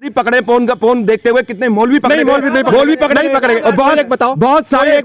पकड़े फोन देखते हुए कितने मौलवी पकड़े, मौलवी पकड़े नहीं पकड़े, और बहुत सारे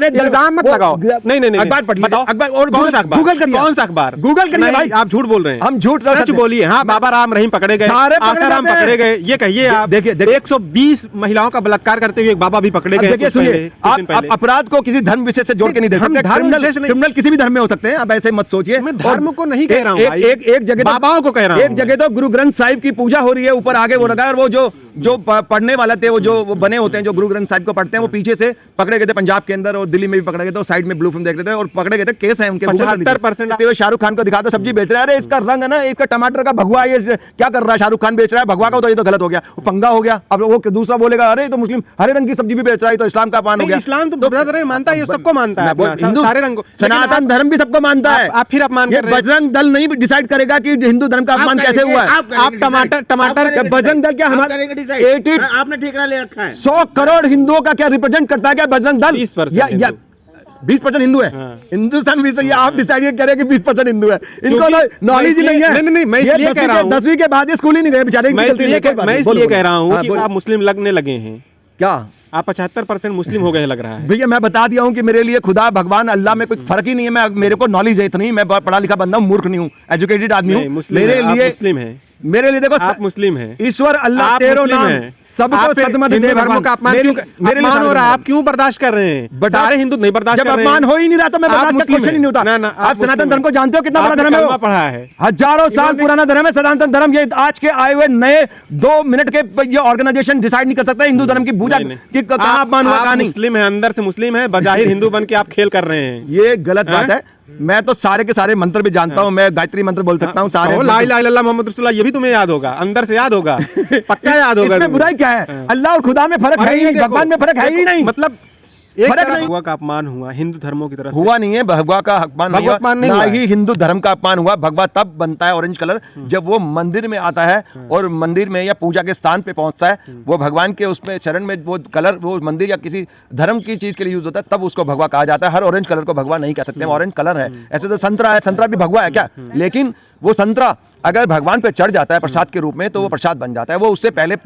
इल्जाम मत लगाओ। नहीं अखबार पढ़ लीजिए, अखबार और कौन सा अखबार, गूगल करिए, कौन सा अखबार, गूगल करिए भाई, आप झूठ बोल रहे हैं, हम झूठ सच बोलिए। हाँ, बाबा राम रहीम पकड़े गए, आसाराम पकड़े गए, ये कहिए आप। देखिए 120 महिलाओं का बलात्कार करते हुए एक बाबा भी पकड़े गए। देखिए सुनिए, आप अपराध को किसी धर्म विशेष से जोड़ के नहीं देख सकते। क्रिमिनल किसी भी धर्म में हो सकते हैं, आप ऐसे मत सोचिए। मैं धर्म को नहीं कह रहा हूँ, एक जगह बाबाओं को कह रहा हूँ। एक जगह तो गुरु ग्रंथ साहिब की पूजा हो रही है, ऊपर आगे वो लगा, और वो जो पढ़ने वाले थे, वो जो बने होते हैं जो गुरु ग्रंथ साहिब को पढ़ते हैं, वो पीछे से पकड़े गए थे पंजाब के अंदर, और दिल्ली में भी पकड़े गए थे, और साइड में ब्लू फिल्म देख रहे थे और पकड़े गए थे। केस है उनके 75% शाहरुख खान को दिखाते सब्जी बेच रहे हैं। अरे इसका रंग है ना, इसका टमाटर का भगवा, ये क्या कर रहा है, शाहरुख खान बेच रहा है भगवा का, तो ये तो गलत हो गया, वो पंगा हो गया। अब वो दूसरा बोलेगा अरे तो मुस्लिम हरे रंग की सब्जी भी बेच रहा है, तो इस्लाम का अपमान हो गया। इस्लाम तो ब्रदर मानता है, ये सबको मानता है, हिंदू सारे रंग, सनातन धर्म भी सबको मानता है। आप फिर अपमान कर रहे हैं। बजरंग दल नहीं डिसाइड करेगा कि हिंदू धर्म का अपमान कैसे हुआ है। आप टमाटर बजरंग दल क्या हमारा आपने ठेका ले रखा है। 100 करोड़ हिंदुओं का क्या रिप्रेजेंट करता है क्या बजरंग दल? 20% हिंदू है। हिंदुस्तान 20%, आप डिसाइड करें कि 20% हिंदू है, इनको नॉलेज ही नहीं है। नहीं, मैं इसलिए कह रहा हूं, 10वीं के बाद ये स्कूल ही नहीं गए बेचारे। मैं इसलिए कह रहा हूं कि आप मुस्लिम लगने लगे हैं। क्या आप 75% मुस्लिम हो गए लग रहा है? भैया मैं बता दिया हूं कि मेरे लिए खुदा भगवान अल्लाह में कोई फर्क ही नहीं है। मेरे को नॉलेज है इतनी, मैं पढ़ा लिखा बंदा हूं, मूर्ख नहीं हूं, एजुकेटेड आदमी हूं। मेरे लिए मुस्लिम है, मेरे लिए देखो आप मुस्लिम हैं, ईश्वर अल्लाह तेरो नाम सबको सदमत दे। धर्म का अपमान हो रहा है, आप क्यों बर्दाश्त कर रहे हैं? सारे हिंदू नहीं बर्दाश्त कर रहे हैं। जब अपमान हो ही नहीं रहा तो मैं बर्दाश्त का क्वेश्चन ही नहीं होता। आप सनातन धर्म को जानते हो कितना बड़ा धर्म है? पढ़ा है, हजारों साल पुराना धर्म है सनातन धर्म। ये आज के आए हुए नए 2 मिनट के ये ऑर्गेनाइजेशन डिसाइड नहीं कर सकता हिंदू धर्म की पूजा की कहां अपमान हुआ, कहां नहीं। मुस्लिम है, अंदर से मुस्लिम है, बजाहिर हिंदू बन के आप खेल कर रहे हैं, ये गलत बात है। मैं तो सारे के सारे मंत्र भी जानता हूँ, मैं गायत्री मंत्र बोल सकता हूँ सारे। ला इलाहा इल्लल्लाह मुहम्मद रसूलुल्लाह, ये भी तुम्हें याद होगा, अंदर से याद होगा, पक्का याद होगा। इसमें बुराई क्या है? अल्लाह और खुदा में फर्क है ही नहीं, भगवान में फर्क है ही नहीं। मतलब भगवा का अपमान हुआ हिंदू धर्मों की तरफ से। हुआ नहीं है, भगवा का अपमान नहीं हुआ, ना ही हिंदू धर्म का अपमान हुआ। भगवा तब बनता है ऑरेंज कलर जब वो मंदिर में आता है और मंदिर में या पूजा के स्थान पे पहुंचता है, वो भगवान के उसमें चरण में वो कलर वो मंदिर या किसी धर्म की चीज के लिए यूज होता है, तब उसको भगवा कहा जाता है। हर ऑरेंज कलर को भगवा नहीं कह सकते, ऑरेंज कलर है। ऐसे तो संतरा है, संतरा भी भगवा है क्या? लेकिन वो संतरा अगर भगवान पे चढ़ जाता है प्रसाद के रूप में तो वो प्रसाद बन जाता है। वो उससे पहले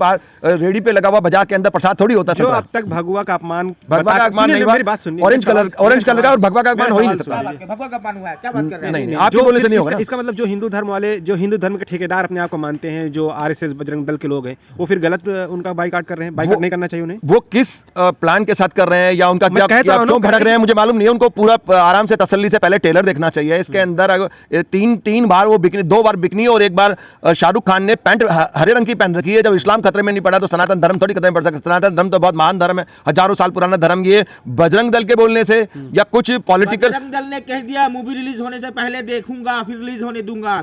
रेडी पे लगा हुआ बाजार के अंदर प्रसाद थोड़ी होता है। जो अब तक भगवा का अपमान नहीं हुआ, ऑरेंज कलर का और भगवा का अपमान हो ही नहीं सकता। भगवा का अपमान हुआ है, क्या बात कर रहे हैं? नहीं, आपके बोलने से नहीं होगा। इसका मतलब जो हिंदू धर्म वाले, जो हिंदू धर्म के ठेकेदार अपने आप को मानते हैं, जो आरएसएस बजरंग दल के लोग हैं, वो फिर गलत उनका बाइकाट कर रहे हैं। बाइकाट नहीं करना चाहिए उन्हें। वो किस प्लान के साथ कर रहे हैं या उनका क्यों भड़क रहे हैं मुझे मालूम नहीं है। उनको पूरा आराम से तसल्ली से पहले ट्रेलर देखना चाहिए। इसके अंदर 3 बार वो बिकनी, 2 बार बिकनी और 1 बार शाहरुख खान ने पैंट हरे रंग की पहन रखी है। जब इस्लाम खतरे में नहीं पड़ा तो सनातन धर्म थोड़ी खतरे में पड़ सकता। सनातन धर्म तो बहुत महान धर्म है, हजारों साल पुराना धर्म। ये बजरंग दल के बोलने से या कुछ पॉलिटिकल, बजरंग दल ने कह दिया मूवी रिलीज होने से पहले देखूंगा फिर रिलीज होने दूंगा।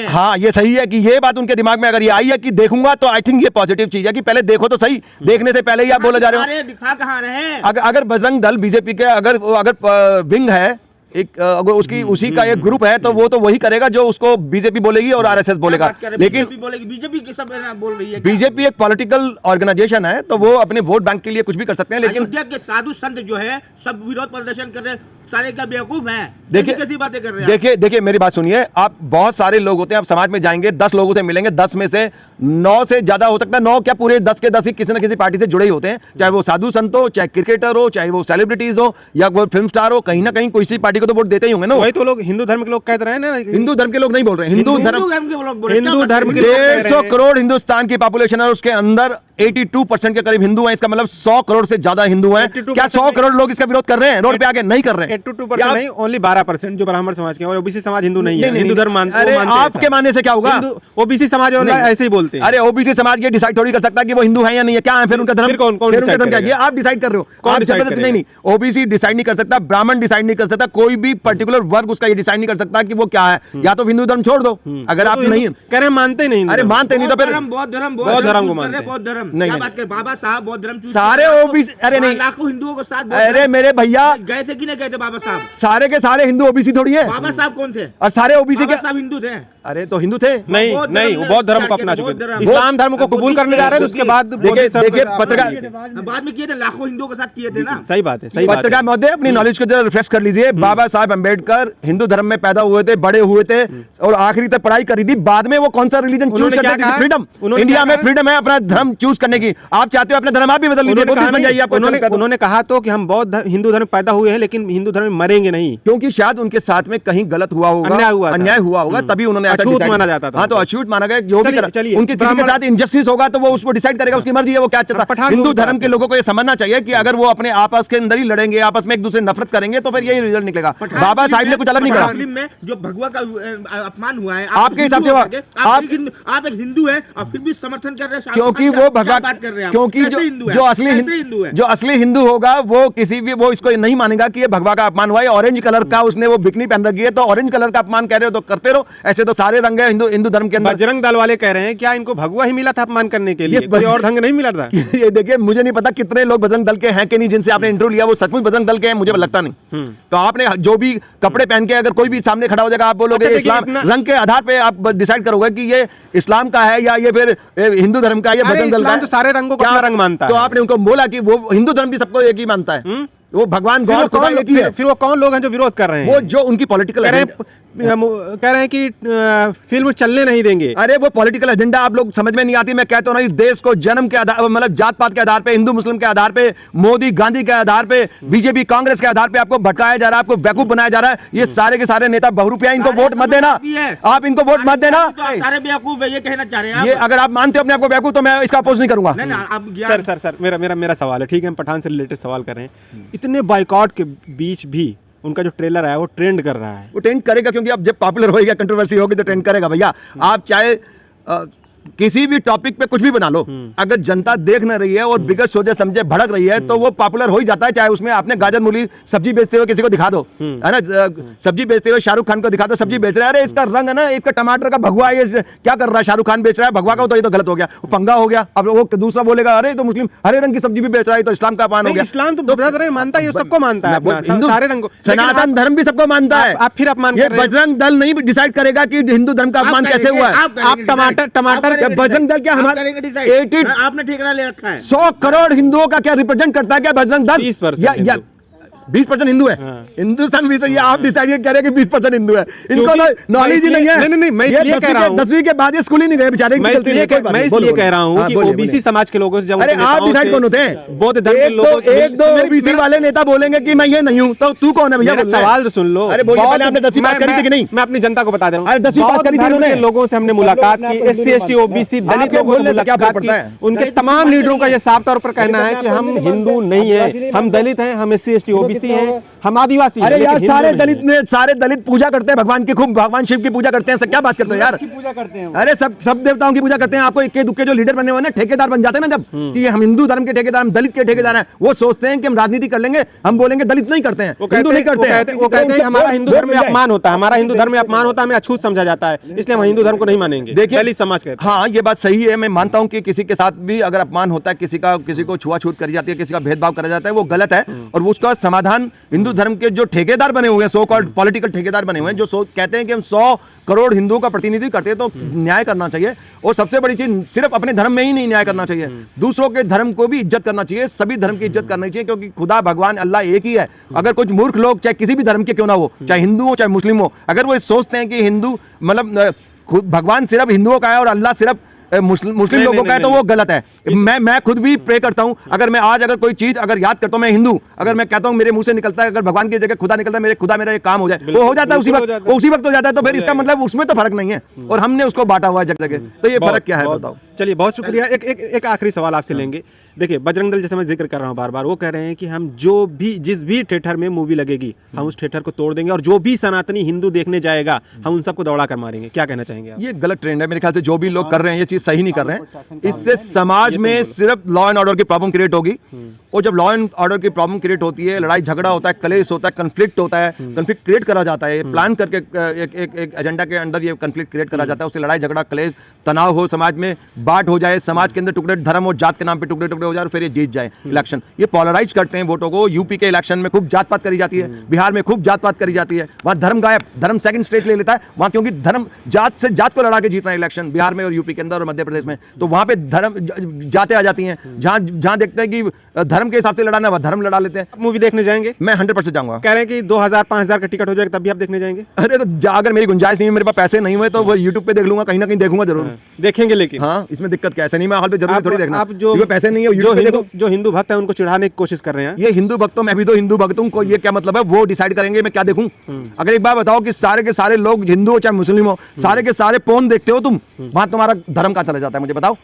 हाँ, ये सही है कि ये बात उनके दिमाग में अगर ये आई है कि देखूंगा, तो आई थिंक ये पॉजिटिव चीज है कि पहले देखो तो सही। देखने से पहले ही आप बोले जा रहे हो। दिखा कहां रहे? अगर बजरंग दल बीजेपी के अगर विंग है, एक अगर उसी का एक ग्रुप है, तो वो तो वही करेगा जो उसको बीजेपी बोलेगी और आरएसएस बोलेगा। लेकिन बीजेपी के सब बोल रही है, बीजेपी एक पॉलिटिकल ऑर्गेनाइजेशन है, तो वो अपने वोट बैंक के लिए कुछ भी कर सकते हैं। लेकिन अयोध्या के साधु संत जो है सब विरोध प्रदर्शन कर रहे हैं, सारे क्या बेवकूफ हैं? देखिए कैसी बातें कर रहे हैं? देखिए मेरी बात सुनिए। आप बहुत सारे लोग होते हैं, आप समाज में जाएंगे 10 लोगों से मिलेंगे, 10 में से 9 से ज्यादा हो सकता है, 9 क्या पूरे 10 के 10 ही किसी न किसी पार्टी से जुड़े ही होते हैं। चाहे वो साधु संत हो, चाहे क्रिकेटर हो, चाहे वो सेलिब्रिटीज हो या वो फिल्म स्टार हो, कहीं ना कहीं किसी पार्टी को तो वोट देते ही होंगे ना। वही तो लोग हिंदू धर्म के लोग कह रहे हैं ना। हिंदू धर्म के लोग नहीं बोल रहे, हिंदू धर्म के 150 करोड़ हिंदुस्तान की पॉपुलेशन है, उसके अंदर 82% के करीब हिंदू हैं। इसका मतलब 100 करोड़ से ज्यादा हिंदू हैं। क्या 100 करोड़ लोग इसका विरोध कर रहे हैं? रोड पे आके नहीं कर रहे हैं। 82% नहीं, ओनली 12% जो ब्राह्मण समाज के और ओबीसी समाज हिंदू नहीं है। हिंदू धर्म मानते हैं। आपके मानने से क्या होगा? ओबीसी समाज ऐसे ही बोलते हैं। अरे ओबीसी समाज ये डिसाइड थोड़ी कर सकता है कि वो हिंदू है या नहीं है। क्या है फिर उनका धर्म? कौन क्या आप डिसाइड कर रहे हो? नहीं, ओबीसी डिसाइड नहीं कर सकता, ब्राह्मण डिसाइड नहीं कर सकता, कोई भी पर्टिकुलर वर्ग उसका ये डिसाइड नहीं कर सकता कि वो क्या है। या तो हिंदू धर्म छोड़ दो, अगर आप नहीं कह रहे मानते नहीं। अरे मानते नहीं तो फिर बौद्ध धर्म को मानते हैं। बौद्ध धर्म नहीं, बाबा साहब बौद्ध धर्म सारे ओबीसी, अरे नहीं, लाखों हिंदुओं को साथ, अरे मेरे भैया गए थे कि नहीं गए थे? बाबा साहब? सारे के सारे हिंदू ओबीसी थोड़ी है, बाबा साहब कौन थे? और सारे ओबीसी बाबा के साहब हिंदू थे? अरे तो हिंदू थे। नहीं बौद्ध नहीं, धर्म वो ने बौद्ध धर्म को क्या अपना किया था? चुके बौद्ध हैं, धर्म। इस्लाम धर्म को कबूल करने जा रहे हैं, तो उसके बाद देखिए पत्रकार बाद में किए थे, लाखों हिंदुओं के साथ किए थे ना। सही बात है, सही बात है। पत्रकार महोदय अपनी नॉलेज को जरा रिफ्रेश कर लीजिए। बाबा साहब अम्बेडकर हिंदू धर्म में पैदा हुए थे, बड़े हुए थे और आखिरी तक पढ़ाई करी थी। बाद में वो कौन सा रिलीजन चूज उन्होंने क्या करते थे? कहा? फ्रीडम। उन्होंने इंडिया क्या में कहा? फ्रीडम है अपना धर्म चूज करने की। आप चाहते हो अपना धर्म आप भी बदल लीजिए, उन्होंने बुद्धिस्ट कहा बन जाइए, आपको उन्होंने चॉइस कर दो। उन्होंने कहा तो कि हम बौद्ध हिंदू धर्म में पैदा हुए हैं, लेकिन हिंदू धर्म में मरेंगे नहीं। क्योंकि शायद उनके साथ में कहीं गलत हुआ होगा, अन्याय हुआ था। तभी उन्होंने ऐसा अछूत decide माना किया। जाता था। हाँ, तो अछूत माना गया। जो भी चलिए, करा- चलिए, उनके किसी के ब्राह्मण- साथ इनजस्टिस होगा तो वो उसको डिसाइड करेगा, उसकी मर्जी है, वो क्या चाहता है। पठान हिंदू लोग धर्म बताते के लोगों को ये समझना चाहिए कि अगर वो अपने आपस के अंदर ही लड़ेंगे, आपस में एक दूसरे नफरत करेंगे, तो फिर यही रिजल्ट निकलेगा। पठान बाबा फिल्म साहब ने में- कुछ अलग नहीं करा। पठान फिल्म में जो भगवा का अपमान हुआ है, आपके हिसाब से हिंदू हुआ- होकर के, आप- आप एक हिंदू है और फिर भी समर्थन कर रहे हैं शाहरुख क्योंकि खान का। वो क्या भगवान, बात कर रहे हैं आप? क्योंकि कैसे हिंदू है? जो असली कैसे हिंदू है? जो असली हिंदू होगा वो किसी भी वो इसको नहीं मानेगा कि ये भगवा का अपमान हुआ है। ऑरेंज कलर का उसने वो बिकनी पहन रखी है, तो ऑरेंज कलर का अपमान कह रहे हो तो करते रहो। ऐसे तो सारे रंग है हिंदू धर्म के अंदर। बजरंग दल वाले कह रहे हैं क्या इनको भगवा ही मिला था अपमान करने के लिए, कोई और ढंग नहीं मिला था? ये देखिए, मुझे नहीं पता कितने लोग बजरंग दल के हैं कि नहीं, जिनसे आपने इंटरव्यू लिया वो सचमुच बजरंग दल के हैं, मुझे लगता नहीं। तो आपने जो भी कपड़े पहन के अगर कोई भी सामने खड़ा हो जाएगा, आप बोलोगे अच्छा, देखिए, इस्लाम, रंग के आधार पे आप डिसाइड करोगे कि ये इस्लाम का है या ये फिर हिंदू धर्म का है, ये अरे बजरंग दल का इस्लाम है। तो सारे रंगों को क्या- अपना रंग मानता तो है। आपने उनको बोला कि वो हिंदू धर्म भी सबको एक ही मानता है, वो भगवान फिर वो गॉड खुदा कौन एक ही है। फिर वो कौन लोग हैं जो विरोध कर रहे हैं? वो जो उनकी पॉलिटिकल कह रहे हैं कि फिल्म चलने नहीं देंगे। अरे वो पॉलिटिकल एजेंडा आप लोग समझ में नहीं आती। मैं कहता हूं ना, इस देश को जन्म के आधार मतलब जात पात के आधार पे, हिंदू मुस्लिम के आधार पे, मोदी गांधी के आधार पे, बीजेपी कांग्रेस के आधार पे आपको भटकाया जा रहा है, आपको बेवकूफ बनाया जा रहा है। ये सारे के सारे नेता बहुरूपिया, इनको वोट मत देना, आप इनको वोट मत देना। सारे बेवकूफ है, ये कहना चाह रहे हैं ये अगर आप मानते हो अपने आप को बेवकूफ, तो मैं इसका अपोज नहीं करूंगा। सर मेरा सवाल है, ठीक है, हम पठान से रिलेटेड सवाल कर रहे हैं। इतने बाइकआउट के बीच भी उनका जो ट्रेलर आया वो ट्रेंड कर रहा है। वो ट्रेंड करेगा, क्योंकि अब जब पॉपुलर होएगा, कंट्रोवर्सी होगी तो ट्रेंड करेगा भैया। आप चाहे किसी भी टॉपिक पे कुछ भी बना लो, अगर जनता देख न रही है और बिगड़ सोचे समझे भड़क रही है, तो वो पॉपुलर हो ही जाता है। चाहे उसमें आपने गाजर मूली सब्जी बेचते हुए किसी को दिखा दो, है ना, सब्जी बेचते हुए शाहरुख खान को दिखा दो, सब्जी बेच रहा है, अरे इसका रंग है ना, इसका टमाटर का भगवा है, ये क्या कर रहा है, शाहरुख खान बेच रहा है भगवा का, तो ये तो गलत हो गया, वो पंगा हो गया। अब वो दूसरा बोलेगा अरे तो मुस्लिम हरे रंग की सब्जी भी बेच रहा है, तो इस्लाम का अपमान हो गया। इस्लाम तो ब्रदर मानता है, सबको मानता है, हिंदू सारे रंगों, सनातन धर्म भी सबको मानता है। आप फिर अपमान ये कर रहे हैं। बजरंग दल नहीं डिसाइड करेगा कि हिंदू धर्म का अपमान कैसे हुआ है। आप टमाटर बजरंग दल क्या हमारे 80 आपने ठेकेदार ले रखा है। 100 करोड़ हिंदुओं का क्या रिप्रेजेंट करता है क्या बजरंग दल? 20% 20% हिंदू है। हिंदुस्तान में ये आप डिसाइड कर रहे हैं कि 20% हिंदू है। इनको नॉलेज ही नहीं है। नहीं, मैं इसलिए कह रहा हूं, 10वीं के बाद ये स्कूल ही नहीं गए बेचारे। मैं इसलिए कह रहा हूं कि ओबीसी समाज के लोगों से जब अरे आप डिसाइड कौन होते हैं? बौद्ध धर्म के लोगों से एक दो ओबीसी वाले नेता बोलेंगे कि मैं ये नहीं हूं, तो तू कौन है भैया? सवाल तो सुन लो। अरे बोलिए, पहले आपने 10वीं पास करी थी कि नहीं? मैं अपनी जनता को बता दे रहा हूं। अरे 10वीं पास करी थी उन्होंने। लोगों से हमने मुलाकात की, एससी एसटी ओबीसी दलित लोगों से मुलाकात की। उनके तमाम लीडरों का ये साफ तौर पर कहना है कि हम हिंदू नहीं है, हम दलित हैं, हम एससी एसटी ओबीसी हैं, हम आदिवासी। अरे यार सारे दलित पूजा करते हैं भगवान की, खूब भगवान शिव की पूजा करते हैं। क्या बात करते हो यार? पूजा करते हैं। अरे सब देवताओं की पूजा करते हैं। आपको इक्के दुक्के जो लीडर बने हुए ना, ठेकेदार बन जाते हैं ना, जब कि हम हिंदू धर्म के ठेकेदार, हम दलित के ठेकेदार हैं, वो सोचते हैं कि हम राजनीति कर लेंगे, हम बोलेंगे दलित नहीं करते हैं, हिंदू नहीं करते हैं। वो कहते हैं हमारा हिंदू धर्म में अपमान होता है, हमारा हिंदू धर्म में अपमान होता है, हमें अछूत समझा जाता है, इसलिए हम हिंदू धर्म को नहीं मानेंगे। देखिए, दलित समाज कहते हैं। हाँ, ये बात सही है। मैं मानता हूं कि किसी के साथ भी अगर अपमान होता है, किसी को छुआछूत करी जाती है, किसी का भेदभाव करा जाता है, वो गलत है। और उसका समाधान हिंदू धर्म के जो ठेकेदार बने हुए हैं, सो कॉल्ड पॉलिटिकल ठेकेदार बने हुए हैं, जो कहते हैं कि हम 100 करोड़ हिंदुओं का प्रतिनिधित्व करते हैं, तो न्याय करना चाहिए। और सबसे बड़ी चीज, सिर्फ अपने धर्म में ही नहीं न्याय करना चाहिए, दूसरों के धर्म को भी इज्जत करना चाहिए। सभी धर्म की इज्जत करनी चाहिए, क्योंकि खुदा भगवान अल्लाह एक ही है। अगर कुछ मूर्ख लोग, चाहे किसी भी धर्म के क्यों ना हो, चाहे हिंदू हो चाहे मुस्लिम हो, अगर वो सोचते हैं कि हिंदू मतलब भगवान सिर्फ हिंदुओं का है और अल्लाह सिर्फ मुस्लिम लोगों का है, तो वो गलत है। मैं खुद भी प्रे करता हूं। अगर मैं आज अगर कोई चीज अगर याद करता हूं, मैं हिंदू, अगर मैं कहता हूं मेरे मुंह से निकलता है अगर भगवान की जगह खुदा निकलता है, मेरे खुदा मेरा ये काम हो जाए, वो हो जाता है उसी वक्त हो जाता है। तो फिर इसका मतलब उसमें तो फर्क नहीं है, और हमने उसको बांटा हुआ है जगह जगह। तो ये फर्क क्या है बताओ? चलिए, बहुत शुक्रिया। एक आखिरी सवाल आपसे लेंगे। देखिए, बजरंग दल, जैसे मैं जिक्र कर रहा हूँ बार बार, वो कह रहे हैं कि हम जिस भी थिएटर में मूवी लगेगी, हम उस थिएटर को तोड़ देंगे, और जो भी सनातनी हिंदू देखने जाएगा हम उन सबको दौड़ा कर मारेंगे। क्या कहना चाहेंगे आप? ये गलत ट्रेंड है मेरे ख्याल से। जो भी लोग कर रहे हैं ये चीज सही नहीं कर रहे हैं। इससे समाज में सिर्फ लॉ एंड ऑर्डर की प्रॉब्लम क्रिएट होगी, और जब लॉ एंड ऑर्डर की प्रॉब्लम क्रिएट होती है, लड़ाई झगड़ा होता है, कलेश होता है, कन्फ्लिक्ट होता है, कन्फ्लिक्ट क्रिएट करा जाता है, प्लान करके एक एजेंडा के अंदर ये कन्फ्लिक्ट क्रिएट करा जाता है, उससे लड़ाई झगड़ा कलेश तनाव हो समाज में, बांट हो जाए, समाज के अंदर टुकड़े, धर्म और जात के नाम पे टुकड़े टुकड़े हो जाए और फिर ये जीत जाए इलेक्शन। ये पोलराइज करते हैं वोटों को। यूपी के इलेक्शन में खूब जात पात करी जाती है, बिहार में खूब जात पात करी जाती है, वहां धर्म गायब, धर्म सेकंड स्टेज ले लेता है वहां, क्योंकि धर्म जात से जात को लड़ा के जीत रहे हैं इलेक्शन बिहार में और यूपी के अंदर और मध्य प्रदेश में। तो वहां पे धर्म जाते आ जाती हैं, जहां देखते हैं कि धर्म के हिसाब से लड़ाना है वहां धर्म लड़ा लेते हैं। मूवी देखने जाएंगे? मैं 100% जाऊंगा। कह रहे हैं कि 2000-5000 का टिकट हो जाएगा तब भी आप देखने जाएंगे? अरे तो अगर मेरी गुंजाइश नहीं है, मेरे पास पैसे नहीं हुए तो वो यूट्यूब पे देख लूंगा, कहीं ना कहीं देखूंगा जरूर। देखेंगे लेकिन हाँ, इसमें दिक्कत क्या है? ऐसा नहीं मैं हॉल पे जरूर थोड़ी देखना। आप जो पैसे नहीं है, जो हिंदू भक्त है उनको चिढ़ाने की कोशिश कर रहे हैं। ये हिंदू भक्तों, मैं भी तो हिंदू भक्त हूं, को ये क्या मतलब है? वो डिसाइड करेंगे मैं क्या देखूं। अगर एक बार बताओ कि सारे के सारे लोग हिंदू हो चाहे मुस्लिम हो, सारे के सारे पोर्न देखते हो तुम, वहां तुम्हारा धर्म कहां चला जाता है? मुझे बताओ।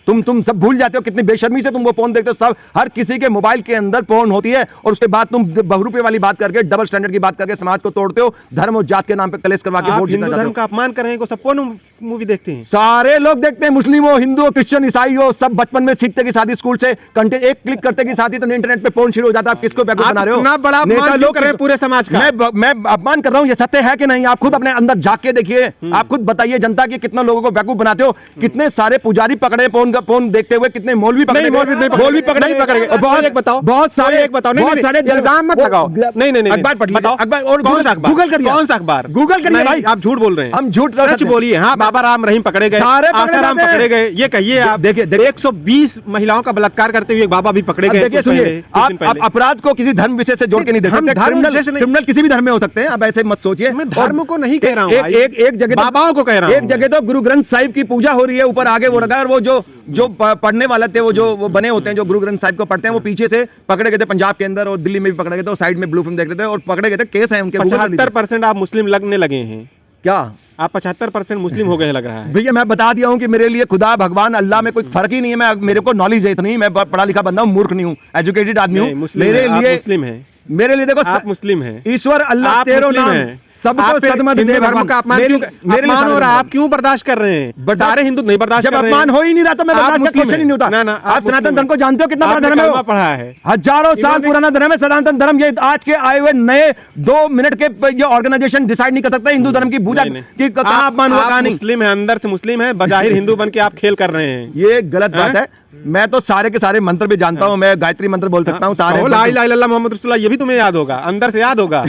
तुम सब भूल जाते हो, कितनी बेशर्मी से तुम वो पोर्न देखते हो। सब हर किसी के मोबाइल के अंदर पोर्न होती है और उसके बाद तुम बहुरूपी वाली बात करके, डबल स्टैंडर्ड की बात करके समाज को तोड़ते हो, धर्म और जात के नाम पे कलेश करवा के वोट जीतना चाहते हो। धर्म का अपमान कर रहे हैं को सब पोर्न मूवी देखते हैं? सारे लोग देखते हैं, मुस्लिम हो, हिंदू हो, क्रिश्चियन, ईसाई हो, सब बचपन में सीखते कि शादी स्कूल से कंटेंट एक क्लिक करते कि साथ ही तो इंटरनेट पे पोर्न शुरू हो जाता है। आप किसको बेवकूफ बना रहे हो? इतना बड़ा अपमान क्यों कर रहे हैं पूरे समाज का? मैं अपमान कर रहा हूं, ये सत्य है कि नहीं? आप खुद अपने अंदर झांक के देखिए, आप खुद बताइए जनता की कितना लोगों को बेवकूफ बनाते हो। कितने सारे पुजारी पकड़े पोर्न देखते हुए, कितने मौलवी पकड़े, मौलवी पकड़े नहीं पकड़े। बहुत एक बताओ, बहुत सारे इल्जाम मत लगाओ। नहीं अखबार पढ़ लीजिए, अखबार और कौन सा अखबार? गूगल करिए, कौन सा अखबार? गूगल करिए भाई। आप झूठ बोल रहे हैं। हम झूठ सच बोलिए। हाँ, बाबा राम रहीम पकड़े गए, सारे आसाराम पकड़े गए, ये कहिए आप। देखिए 120 महिलाओं का बलात्कार करते हुए एक बाबा भी पकड़े गए। देखिए सुनिए, आप अपराध को किसी धर्म विशेष से जोड़ के नहीं देख सकते। क्रिमिनल किसी भी धर्म में हो सकते हैं, आप ऐसे मत सोचिए। मैं धर्म को नहीं कह रहा हूँ, एक जगह बाबाओं को कह रहा हूँ। एक जगह तो गुरु ग्रंथ साहिब की पूजा हो रही है, ऊपर आगे वो रखा है, और वो जो पढ़ने वाले थे, वो बने होते हैं जो गुरु ग्रंथ साहिब को पढ़ते हैं, वो पीछे से पकड़े गए थे पंजाब के अंदर और दिल्ली में भी पकड़े गए थे, और साइड में ब्लू फिल्म देख रहे थे और पकड़े गए थे। केस है उनके। 75% आप मुस्लिम लगने लगे हैं क्या? आप 75% मुस्लिम हो गए लग रहा है। भैया मैं बता दिया हूं कि मेरे लिए खुदा, भगवान, अल्लाह में कोई फर्क ही नहीं है। मैं, मेरे को नॉलेज है इतनी, मैं पढ़ा लिखा बंदा हूं, मूर्ख नहीं हूं, एजुकेटेड आदमी हूं। मेरे लिए मुस्लिम है, मेरे लिए देखो, आप मुस्लिम हैं, ईश्वर अल्लाह तेरो नाम सबको सदमत दे। धर्म का अपमान हो रहा है, आप क्यों बर्दाश्त कर रहे हैं? सारे हिंदू नहीं बर्दाश्त कर रहे हैं। जब अपमान हो ही नहीं रहा तो मैं बर्दाश्त का क्वेश्चन ही नहीं होता। ना, आप सनातन धर्म को जानते हो कितना बड़ा धर्म है? पढ़ा है, हजारों साल पुराना धर्म है सनातन धर्म। ये आज के आए हुए नए 2 मिनट के ये ऑर्गेनाइजेशन डिसाइड नहीं कर सकता हिंदू धर्म की पूजा की कहां अपमान हुआ, कहां नहीं। मुस्लिम है, अंदर से मुस्लिम है, बजाहिर हिंदू बन के आप खेल कर रहे हैं। ये गलत बात है। मैं तो सारे के सारे मंत्र भी जानता हूं, मैं गायत्री मंत्र बोल सकता हूं सारे। ला इलाहा इल्लल्लाह मुहम्मद रसूलुल्लाह, ये भी तुम्हें याद होगा, अंदर से याद होगा,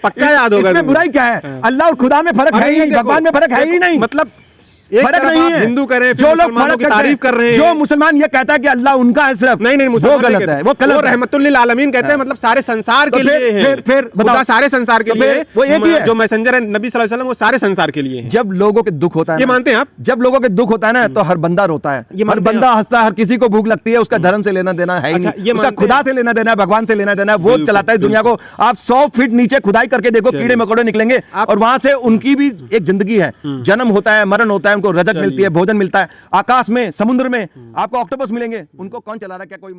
पक्का याद होगा। इसमें बुराई क्या है? अल्लाह और खुदा में फर्क है ही नहीं, भगवान में फर्क है ही नहीं। मतलब एक फर्क नहीं है। हिंदू करें, जो लोग मुसलमानों की तारीफ कर रहे हैं, जो मुसलमान ये कहता है कि अल्लाह उनका है सिर्फ, नहीं, वो गलत है, वो गलत है। रहमतुल लिल आलमीन कहते हैं, मतलब सारे संसार के लिए है। फिर बताओ, सारे संसार के लिए वो एक ही है। जो मैसेंजर है नबी सल्लल्लाहु अलैहि वसल्लम, वो सारे संसार के लिए है। जब लोगों के दुख होता है, ये मानते हैं आप? जब लोगों के दुख होता है ना, तो हर बंदा रोता है, हर बंदा हंसता है, हर किसी को भूख लगती है, उसका धर्म से लेना देना है ही नहीं, उसका खुदा से लेना देना है, भगवान से लेना देना है, वो चलाता है दुनिया को। आप 100 फीट नीचे खुदाई करके देखो, कीड़े मकोड़े निकलेंगे और वहां से उनकी भी एक जिंदगी है, जन्म होता है, मरण होता है, उनको रजक मिलती है, भोजन मिलता है। आकाश में, समुद्र में आपको ऑक्टोपस मिलेंगे, उनको कौन चला रहा है? क्या कोई